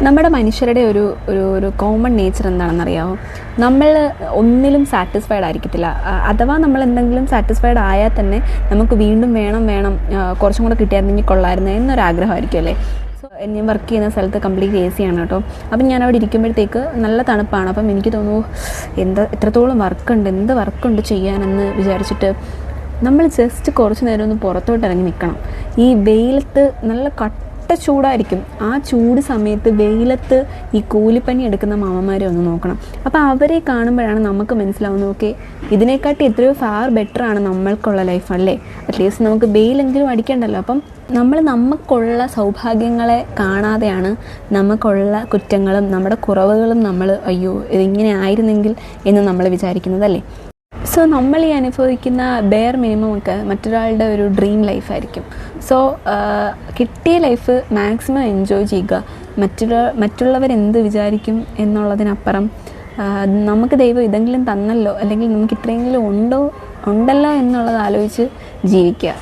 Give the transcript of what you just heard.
നമ്മുടെ മനുഷ്യരുടെ ഒരു ഒരു ഒരു കോമൺ നേച്ചർ എന്താണെന്നറിയാമോ? നമ്മൾ ഒന്നിലും സാറ്റിസ്ഫൈഡ് ആയിരിക്കത്തില്ല. അഥവാ നമ്മൾ എന്തെങ്കിലും സാറ്റിസ്ഫൈഡ് ആയാൽ തന്നെ നമുക്ക് വീണ്ടും വേണം കുറച്ചും കൂടെ കിട്ടിയായിരുന്നെങ്കിൽ കൊള്ളായിരുന്നു എന്നൊരാഗ്രഹമായിരിക്കും അല്ലേ. ഞാൻ വർക്ക് ചെയ്യുന്ന സ്ഥലത്ത് കംപ്ലീറ്റ് AC ആണ് കേട്ടോ. അപ്പം ഞാൻ അവിടെ ഇരിക്കുമ്പോഴത്തേക്ക് നല്ല തണുപ്പാണ്. അപ്പം എനിക്ക് തോന്നുന്നു എത്രത്തോളം വർക്കുണ്ട്, എന്ത് വർക്കുണ്ട് ചെയ്യാനെന്ന് വിചാരിച്ചിട്ട് നമ്മൾ ജസ്റ്റ് കുറച്ച് നേരം ഒന്ന് പുറത്തോട്ട് ഇറങ്ങി നിൽക്കണം. ഈ വെയിലത്ത് നല്ല കട്ട ചൂടായിരിക്കും. ആ ചൂട് സമയത്ത് വെയിലത്ത് ഈ കൂലിപ്പണി എടുക്കുന്ന മാമന്മാരെ ഒന്ന് നോക്കണം. അപ്പോൾ അവരെ കാണുമ്പോഴാണ് നമുക്ക് മനസ്സിലാവുന്നത്, ഓക്കെ, ഇതിനെക്കാട്ടി എത്രയോ ഫാർ ബെറ്ററാണ് നമ്മൾക്കുള്ള ലൈഫ് അല്ലേ. അറ്റ്ലീസ്റ്റ് നമുക്ക് വെയിലെങ്കിലും അടിക്കണ്ടല്ലോ. അപ്പം നമ്മൾ നമുക്കുള്ള സൗഭാഗ്യങ്ങളെ കാണാതെയാണ് നമുക്കുള്ള കുറ്റങ്ങളും നമ്മുടെ കുറവുകളും നമ്മൾ അയ്യോ ഇതിങ്ങനെ ആയിരുന്നെങ്കിൽ എന്ന് നമ്മൾ വിചാരിക്കുന്നതല്ലേ. സോ നമ്മൾ ഈ അനുഭവിക്കുന്ന ബെയർ മിനിമം ഒക്കെ മറ്റൊരാളുടെ ഒരു ഡ്രീം ലൈഫായിരിക്കും. സോ കിട്ടിയ ലൈഫ് മാക്സിമം എൻജോയ് ചെയ്യുക. മറ്റുള്ളവരെന്ത് വിചാരിക്കും എന്നുള്ളതിനപ്പുറം നമുക്ക് ദൈവം ഇതെങ്കിലും തന്നല്ലോ, അല്ലെങ്കിൽ നമുക്ക് ഇത്രയെങ്കിലും ഉണ്ടല്ലോ എന്നുള്ളത് ആലോചിച്ച് ജീവിക്കുക.